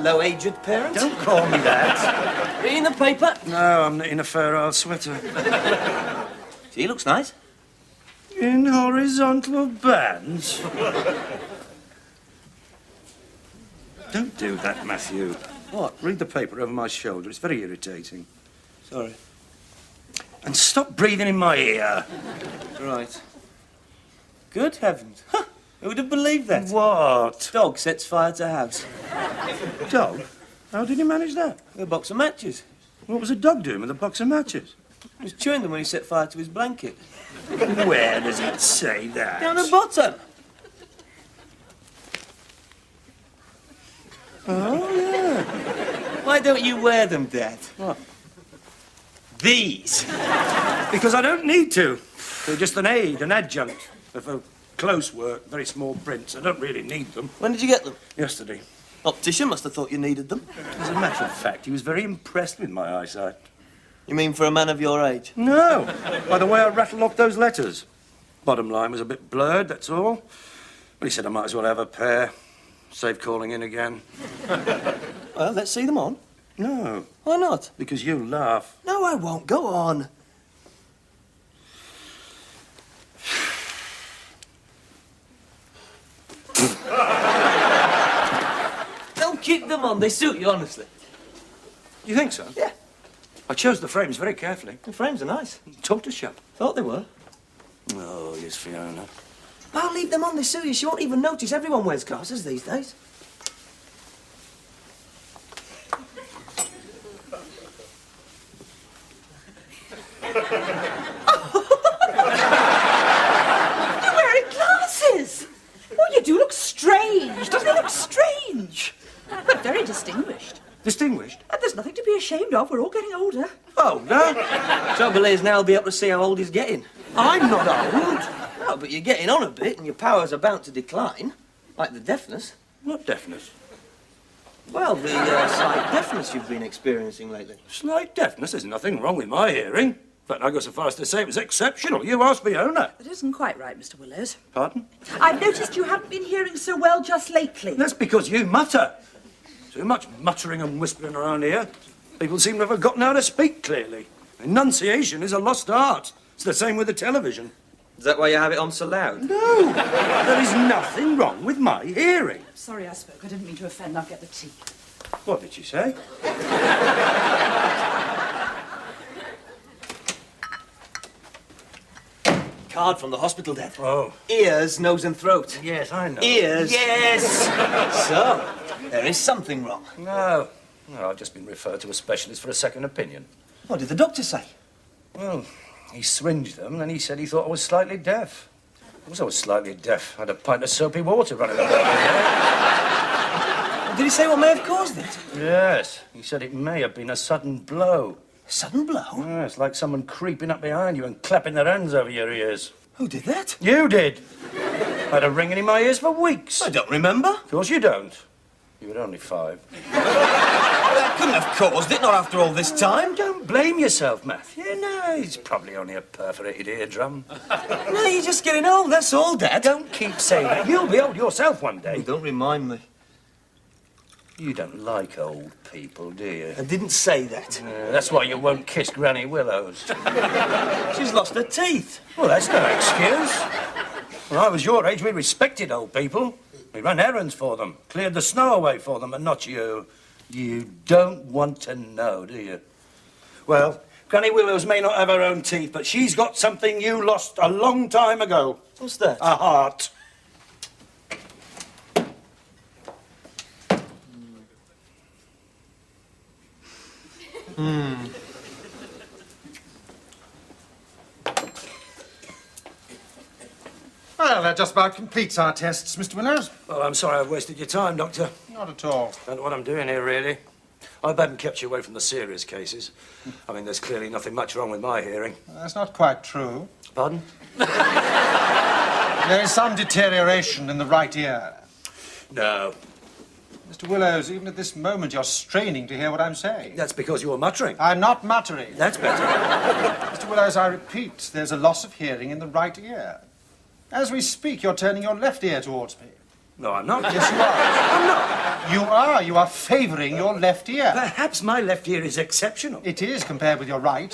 Hello, aged parent. Don't call me that. Reading the paper? No, I'm knitting a fur old sweater. She looks nice. In horizontal bands. Don't do that, Matthew. What? Read the paper over my shoulder. It's very irritating. Sorry. And stop breathing in my ear. Right. Good heavens. Huh. Who would have believed that? What? Dog sets fire to house. Dog? How did you manage that? With a box of matches. What was a dog doing with a box of matches? He was chewing them when he set fire to his blanket. Where does it say that? Down the bottom. Oh, yeah. Why don't you wear them, Dad? What? These. Because I don't need to. They're just an aid, an adjunct. They're for close work, very small prints. I don't really need them. When did you get them? Yesterday. Optician must have thought you needed them. As a matter of fact, he was very impressed with my eyesight. You mean for a man of your age? No, by the way I rattled off those letters. Bottom line was a bit blurred, that's all. But he said I might as well have a pair. Save calling in again. Well, let's see them on. No, Why not? because you laugh. No, I won't. Go on. Don't keep them on. They suit you, honestly. You think so? Yeah. I chose the frames very carefully. The frames are nice. Tortoise shell. Thought they were. Oh, yes, Fiona. I'll leave them on. They suit you. She won't even notice. Everyone wears glasses these days. You're wearing glasses! Oh, you do look strange. Doesn't it look strange? But very distinguished. Distinguished? And there's nothing to be ashamed of. We're all getting older. Oh, no. Trouble is, now I'll be able to see how old he's getting. I'm not old. No, but you're getting on a bit and your powers are bound to decline. Like the deafness. What deafness? Well, the slight deafness you've been experiencing lately. Slight deafness? There's nothing wrong with my hearing. In fact, I go so far as to say it was exceptional. You asked Fiona. That isn't quite right, Mr. Willows. Pardon? I've noticed you haven't been hearing so well just lately. That's because you mutter. Too much muttering and whispering around here. People seem to have forgotten how to speak clearly. Enunciation is a lost art. It's the same with the television. Is that why you have it on so loud? No, there is nothing wrong with my hearing. Sorry I spoke. I didn't mean to offend. I'll get the tea. What did you say? Card from the hospital, Dad. Oh. Ears, nose and throat. Yes, I know. Ears? Yes! So, there is something wrong. No. No, I've just been referred to a specialist for a second opinion. What did the doctor say? Well, he syringed them and he said he thought I was slightly deaf. Of course I was slightly deaf. I had a pint of soapy water running about my head. Did he say what may have caused it? Yes. He said it may have been a sudden blow. Sudden blow? Yeah, it's like someone creeping up behind you and clapping their hands over your ears. Who did that? You did. I had a ringing in my ears for weeks. I don't remember. Of course you don't. You were only 5. That couldn't have caused it, not after all this time. Don't blame yourself, Matthew. No, he's probably only a perforated eardrum. No, you're just getting old, that's all, Dad. Don't keep saying that. You'll be old yourself one day. Don't remind me. You don't like old people, do you? I didn't say that. That's why you won't kiss Granny Willows. She's lost her teeth. Well, that's no excuse. When I was your age, we respected old people. We ran errands for them, cleared the snow away for them, and not you. You don't want to know, do you? Well, Granny Willows may not have her own teeth, but she's got something you lost a long time ago. What's that? A heart. Well, that just about completes our tests, Mr. Willows. Oh, I'm sorry I've wasted your time, Doctor. Not at all. Don't know what I'm doing here, really. I haven't kept you away from the serious cases. I mean, there's clearly nothing much wrong with my hearing. That's not quite true. Pardon? There is some deterioration in the right ear. No. Mr. Willows, even at this moment, you're straining to hear what I'm saying. That's because you're muttering. I'm not muttering. That's better. Mr. Willows, I repeat, there's a loss of hearing in the right ear. As we speak, you're turning your left ear towards me. No, I'm not. Yes, you are. I'm not. You are. You are favouring your left ear. Perhaps my left ear is exceptional. It is compared with your right.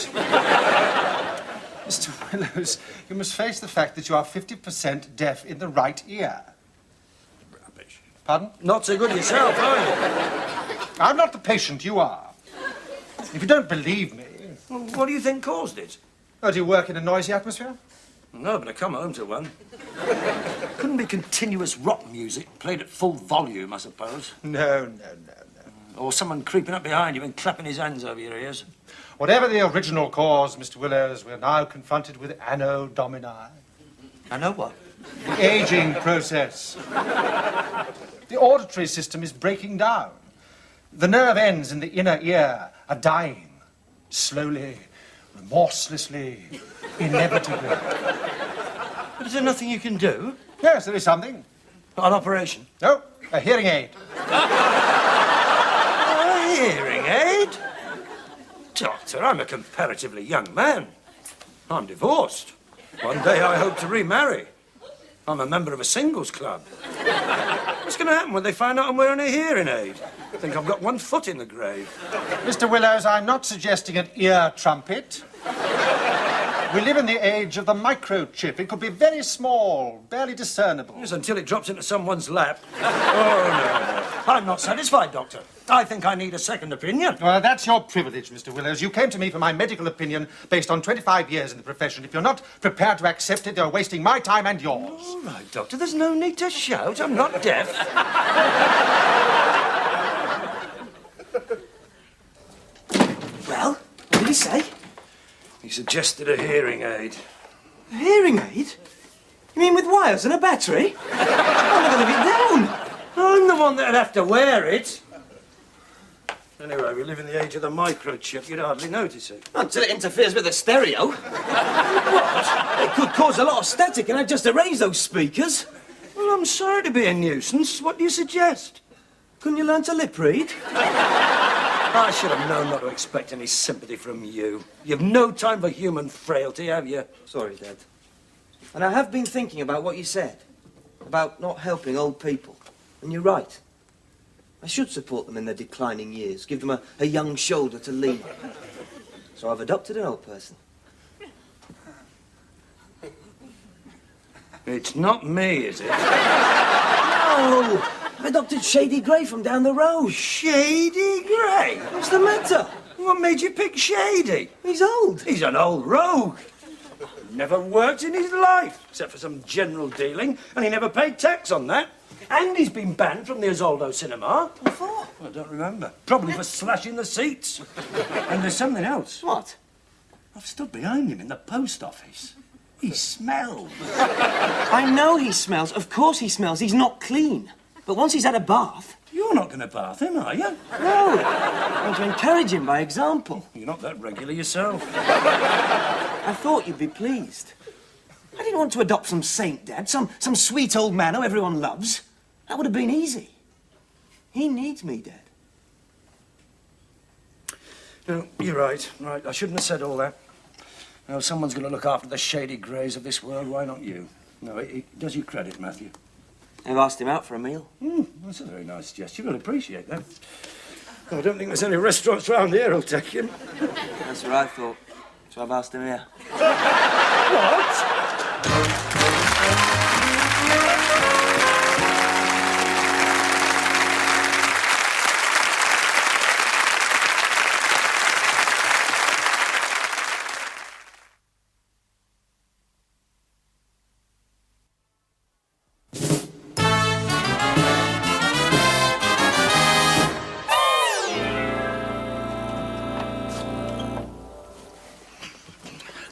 Mr. Willows, you must face the fact that you are 50% deaf in the right ear. Rubbish. Pardon? Not so good yourself, are you? I'm not the patient, you are. If you don't believe me... Well, what do you think caused it? Oh, do you work in a noisy atmosphere? No, but I come home to one. Couldn't be continuous rock music played at full volume, I suppose. No. Or someone creeping up behind you and clapping his hands over your ears. Whatever the original cause, Mr. Willows, we're now confronted with anno domini. I know what. The aging process. The auditory system is breaking down. The nerve ends in the inner ear are dying. Slowly, remorselessly, inevitably. But is there nothing you can do? Yes, there is something. An operation? No, a hearing aid. A hearing aid? Doctor, I'm a comparatively young man. I'm divorced. One day I hope to remarry. I'm a member of a singles club. What's going to happen when they find out I'm wearing a hearing aid? I think I've got one foot in the grave. Mr. Willows, I'm not suggesting an ear trumpet. We live in the age of the microchip. It could be very small, barely discernible. Yes, until it drops into someone's lap. Oh, no. I'm not satisfied, Doctor. I think I need a second opinion. Well, that's your privilege, Mr. Willows. You came to me for my medical opinion based on 25 years in the profession. If you're not prepared to accept it, you're wasting my time and yours. All right, Doctor, there's no need to shout. I'm not deaf. Well, what did he say? He suggested a hearing aid. A hearing aid? You mean with wires and a battery? I'll never live it down. I'm the one that'd have to wear it. Anyway, we live in the age of the microchip. You'd hardly notice it. Until it interferes with the stereo. What? It could cause a lot of static and I'd just erase those speakers. Well, I'm sorry to be a nuisance. What do you suggest? Couldn't you learn to lip read? I should have known not to expect any sympathy from you. You've no time for human frailty, have you? Sorry, Dad. And I have been thinking about what you said. About not helping old people. And you're right. I should support them in their declining years. Give them a young shoulder to lean on. So I've adopted an old person. It's not me, is it? No! I've adopted Shady Grey from down the road. Shady Grey? What's the matter? What made you pick Shady? He's old. He's an old rogue. Never worked in his life, except for some general dealing, and he never paid tax on that. And he's been banned from the Isoldo cinema. What for? I don't remember. Probably for slashing the seats. And there's something else. What? I've stood behind him in the post office. He smells. I know he smells. Of course he smells. He's not clean. But once he's had a bath... You're not going to bath him, are you? No. I want to encourage him by example. You're not that regular yourself. I thought you'd be pleased. I didn't want to adopt some saint, Dad. Some sweet old man who everyone loves. That would have been easy. He needs me, Dad. No, you're right. Right, I shouldn't have said all that. Now, if someone's going to look after the Shady Greys of this world, why not you? No, it does you credit, Matthew. I've asked him out for a meal. That's a very nice gesture. You'll appreciate that. I don't think there's any restaurants round here who'll take him. That's what I thought. So I've asked him here. What?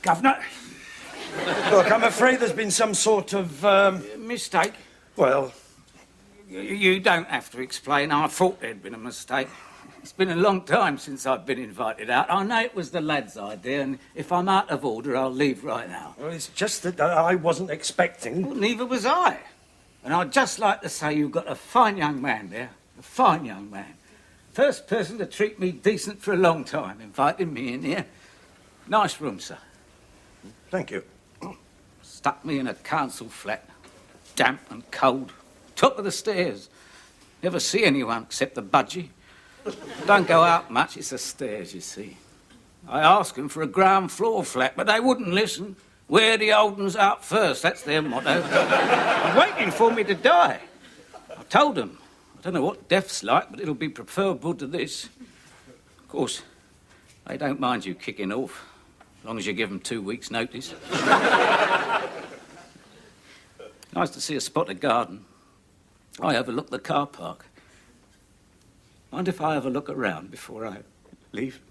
Governor, look, I'm afraid there's been some sort of, Mistake? well, You don't have to explain. I thought there'd been a mistake. It's been a long time since I've been invited out. I know it was the lad's idea, and if I'm out of order, I'll leave right now. well, it's just that I wasn't expecting. Well, neither was I. And I'd just like to say you've got a fine young man there. A fine young man. First person to treat me decent for a long time, inviting me in here. Nice room, sir. Thank you. Stuck me in a council flat. Damp and cold. top of the stairs. Never see anyone except the budgie. Don't go out much, it's the stairs, you see. I asked them for a ground floor flat, but they wouldn't listen. Wear the old uns out first, that's their motto. They're waiting for me to die. I told them, I don't know what death's like, but it'll be preferable to this. Of course, they don't mind you kicking off, as long as you give them 2 weeks' notice. Nice to see a spot of garden. I overlook the car park. Mind if I have a look around before I leave?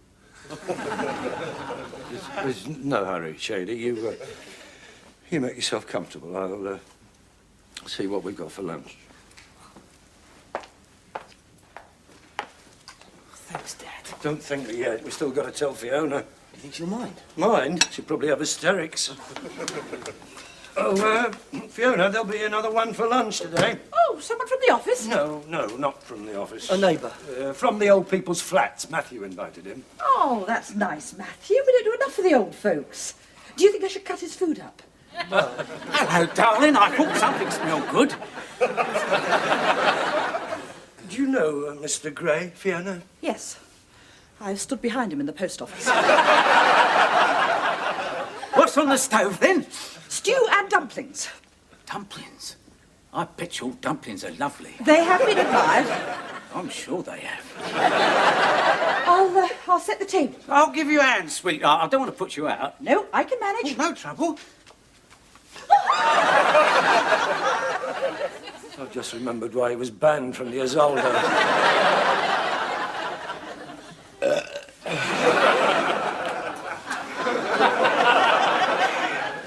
There's no hurry, Shady. You make yourself comfortable. I'll see what we've got for lunch. Thanks, Dad. Don't think that yet. We've still got to tell Fiona. Do you think she'll mind? Mind? She'll probably have hysterics. Oh, Fiona, there'll be another one for lunch today. Oh, someone from the office? No, not from the office. A neighbour. From the old people's flats. Matthew invited him. Oh, that's nice, Matthew. We don't do enough for the old folks. Do you think I should cut his food up? Hello, darling. I thought something smelled good. Do you know Mr. Gray, Fiona? Yes. I stood behind him in the post office. What's on the stove, then? Stew and dumplings. Dumplings. I bet your dumplings are lovely. They have been admired. I'm sure they have. I'll set the table. I'll give you a hand, sweetheart. I don't want to put you out. No, I can manage. No trouble. I've just remembered why he was banned from the Isolde.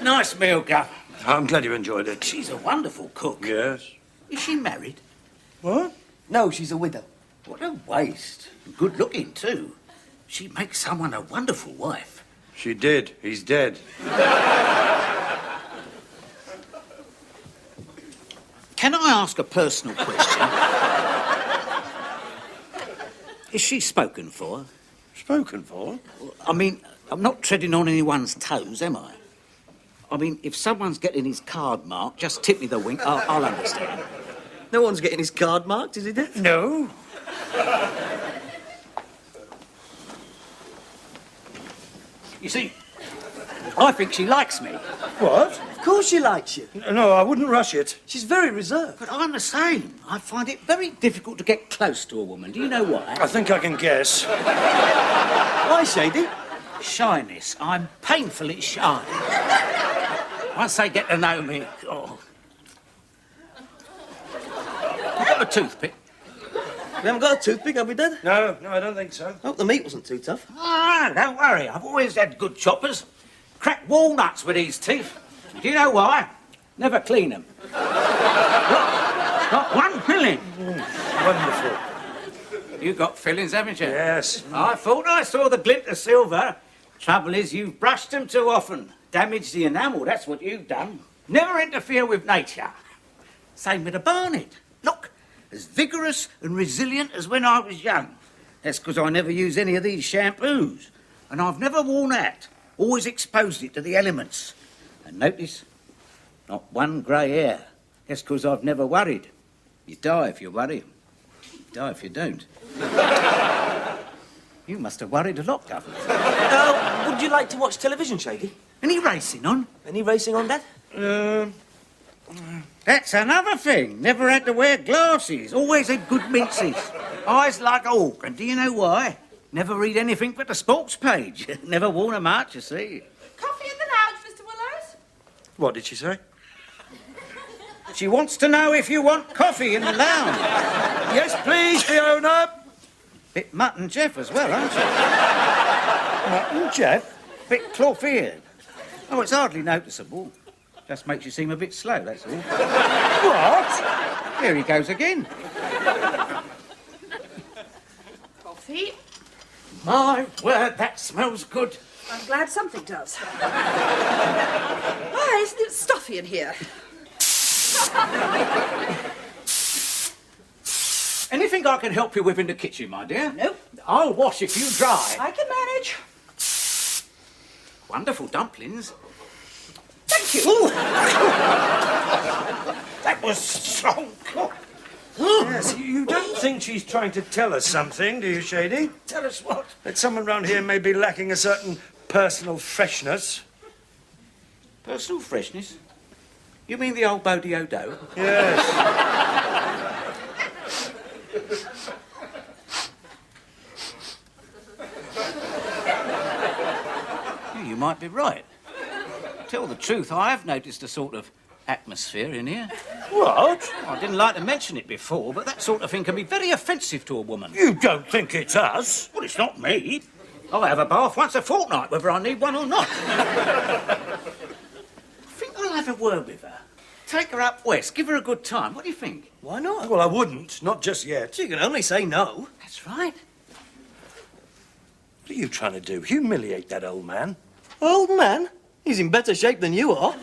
Nice meal, Gov. I'm glad you enjoyed it. She's a wonderful cook. Yes. Is she married? What? No, she's a widow. What a waste. Good looking, too. She'd make someone a wonderful wife. She did. He's dead. Can I ask a personal question? Is she spoken for? Spoken for? I mean, I'm not treading on anyone's toes, am I? I mean, if someone's getting his card marked, just tip me the wink, I'll understand. No one's getting his card marked, is he, Dad? No. You see, I think she likes me. What? Of course she likes you. No, I wouldn't rush it. She's very reserved. But I'm the same. I find it very difficult to get close to a woman. Do you know why? I think I can guess. Why, Shady? Shyness. I'm painfully shy. Once they get to know me, oh. You got a toothpick? We haven't got a toothpick, have we, Dad? No, I don't think so. I hope the meat wasn't too tough. Ah, don't worry. I've always had good choppers. Crack walnuts with these teeth. Do you know why? Never clean them. Not one filling. Wonderful. You got fillings, haven't you? Yes. I thought I saw the glint of silver. Trouble is, you've brushed them too often. Damaged the enamel, that's what you've done. Never interfere with nature. Same with a barnet. Look, as vigorous and resilient as when I was young. That's because I never use any of these shampoos. And I've never worn out. Always exposed it to the elements. And notice, not one grey hair. That's because I've never worried. You die if you worry. You die if you don't. You must have worried a lot, Governor. Would you like to watch television, Shady? Any racing on? Any racing on, Dad? That's another thing. Never had to wear glasses. Always had good meatsies. Eyes like a hawk. And do you know why? Never read anything but the sports page. Never worn 'em out, you see. Coffee in the lounge, Mr. Willows? What did she say? She wants to know if you want coffee in the lounge. Yes, please, Fiona. Bit Mutton Jeff as well, aren't you? Mutton Jeff? Bit cloth-eared. Oh, it's hardly noticeable. Just makes you seem a bit slow, that's all. What? Here he goes again. Coffee. My word, that smells good. I'm glad something does. Why, isn't it stuffy in here? Anything I can help you with in the kitchen, my dear? Nope. I'll wash if you dry. I can manage. Wonderful dumplings. Thank you. That was strong. Yes, you don't think she's trying to tell us something, do you, Shady? Tell us what? That someone round here may be lacking a certain personal freshness. Personal freshness? You mean the old Bodiodo? Yes. You might be right. Tell the truth, I have noticed a sort of atmosphere in here. What? I didn't like to mention it before, but that sort of thing can be very offensive to a woman. You don't think it's us? Well, it's not me. I have a bath once a fortnight, whether I need one or not. I think I'll have a word with her. Take her up west, give her a good time. What do you think? Why not? Well, I wouldn't. Not just yet. You can only say no. That's right. What are you trying to do? Humiliate that old man? Old man? He's in better shape than you are.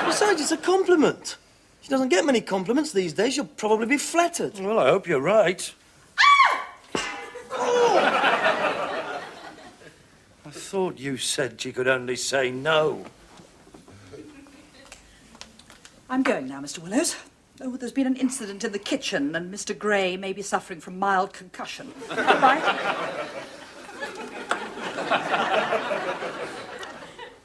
Besides, it's a compliment. She doesn't get many compliments these days. She'll probably be flattered. Well, I hope you're right. I thought you said she could only say no. I'm going now, Mr. Willows. Oh, there's been an incident in the kitchen, and Mr. Gray may be suffering from mild concussion. Goodbye.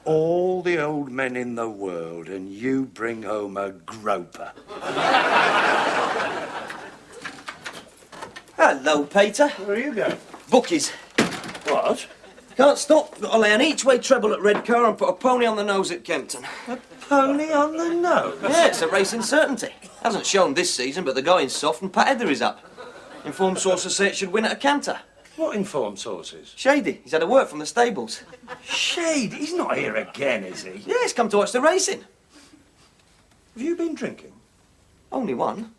All the old men in the world, and you bring home a groper. Hello, Peter. Where are you going? Bookies. What? Can't stop. Got to lay an each-way treble at Redcar and put a pony on the nose at Kempton. A pony on the nose? Yeah, it's a racing certainty. Hasn't shown this season, but the going's soft and Pat Heather is up. Informed sources say it should win at a canter. What informed sources? Shady. He's had a word from the stables. Shade, he's not here again, is he? Yeah, he's come to watch the racing. Have you been drinking? Only one.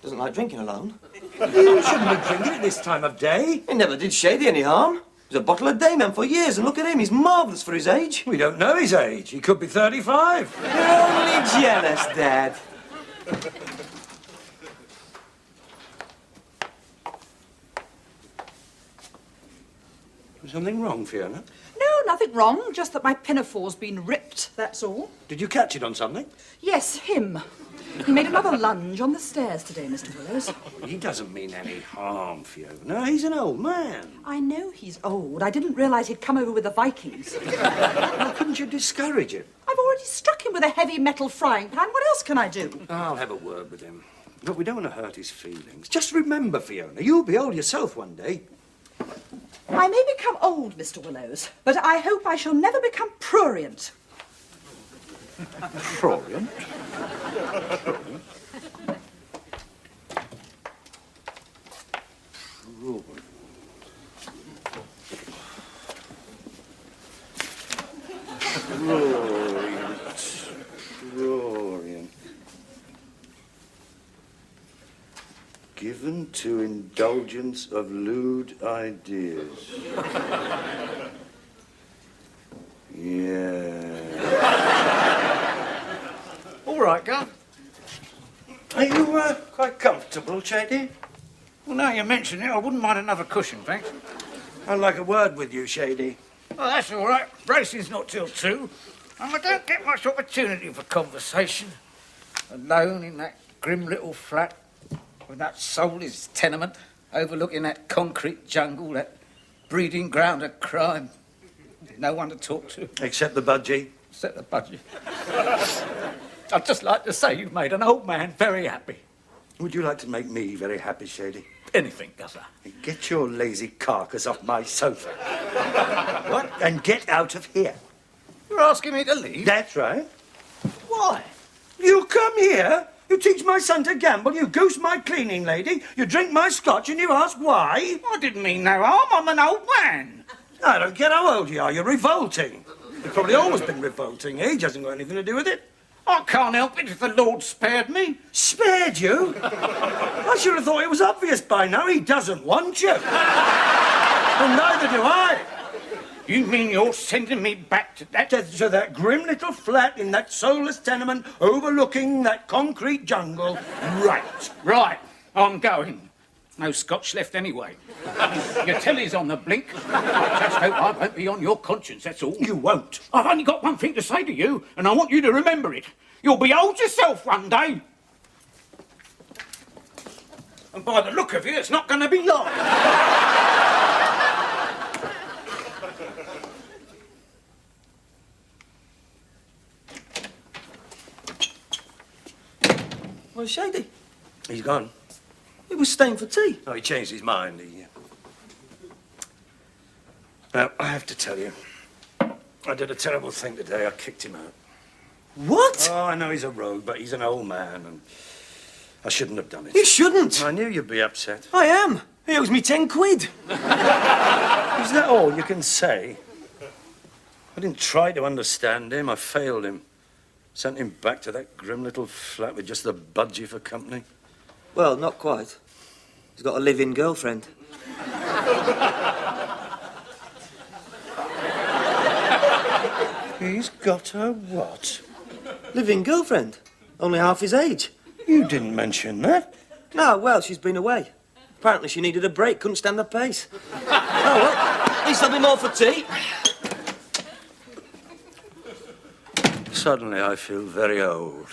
Doesn't like drinking alone. You shouldn't be drinking at this time of day. He never did Shady any harm. He was a bottle a day man for years, and look at him, he's marvellous for his age. We don't know his age. He could be 35. You're only jealous, Dad. Is something wrong, Fiona? No, nothing wrong, just that my pinafore's been ripped, that's all. Did you catch it on something? Yes, him. He made another lunge on the stairs today, Mr. Willows. He doesn't mean any harm, Fiona. He's an old man. I know he's old. I didn't realise he'd come over with the Vikings. How couldn't you discourage him? I've already struck him with a heavy metal frying pan. What else can I do? I'll have a word with him. But we don't want to hurt his feelings. Just remember, Fiona, you'll be old yourself one day. I may become old, Mr. Willows, but I hope I shall never become prurient. Prurient? Prurient. Given to indulgence of lewd ideas. Yeah. All right, Gov. Are you quite comfortable, Shady? Well, now you mention it, I wouldn't mind another cushion, thanks. I'd like a word with you, Shady. Oh, that's all right. Racing's not till 2, and I don't get much opportunity for conversation. Alone in that grim little flat, with that soulless tenement, overlooking that concrete jungle, that breeding ground of crime. No one to talk to. Except the budgie. Except the budgie. I'd just like to say you've made an old man very happy. Would you like to make me very happy, Shady? Anything, Guzzer. Get your lazy carcass off my sofa. What? And get out of here. You're asking me to leave? That's right. Why? You come here, you teach my son to gamble, you goose my cleaning lady, you drink my scotch, and you ask why? I didn't mean no harm. I'm an old man. I don't care how old you are, you're revolting. You've probably always been revolting. Age hasn't got anything to do with it. I can't help it if the Lord spared me. Spared you? I should have thought it was obvious by now. He doesn't want you. And neither do I. You mean you're sending me back to that? To that grim little flat in that soulless tenement overlooking that concrete jungle. Right. Right, I'm going. No scotch left anyway. Your telly's on the blink. I just hope I won't be on your conscience, that's all. You won't. I've only got one thing to say to you, and I want you to remember it. You'll be old yourself one day. And by the look of you, it's not going to be long. Well, Shady, He's gone. he was staying for tea. Oh, he changed his mind. Now, I have to tell you, I did a terrible thing today. I kicked him out. What? Oh, I know he's a rogue, but he's an old man, and I shouldn't have done it. You shouldn't. I knew you'd be upset. I am. He owes me 10 quid. Is that all you can say? I didn't try to understand him. I failed him. Sent him back to that grim little flat with just the budgie for company. Well, not quite. He's got a live-in girlfriend. He's got a what? Live-in girlfriend. Only half his age. You didn't mention that. No, well, she's been away. Apparently she needed a break, couldn't stand the pace. Oh, well, at least there'll be more for tea. Suddenly I feel very old.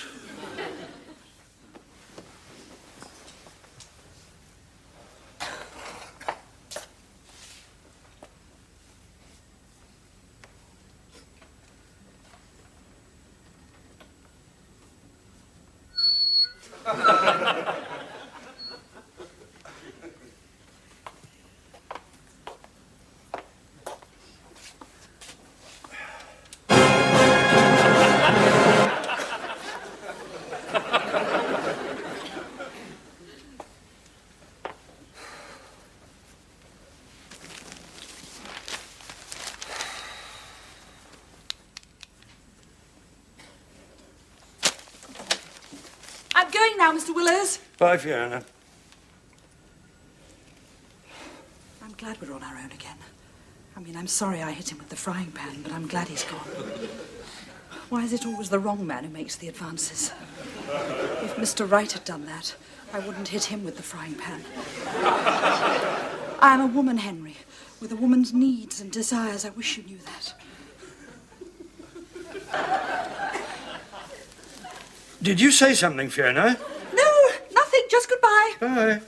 I'm going now, Mr. Willows. Bye, Fiona. I'm glad we're on our own again. I mean, I'm sorry I hit him with the frying pan, but I'm glad he's gone. Why is it always the wrong man who makes the advances? If Mr. Wright had done that, I wouldn't hit him with the frying pan. I am a woman, Henry, with a woman's needs and desires. I wish you knew that. Did you say something, Fiona? No, nothing. Just goodbye. Bye.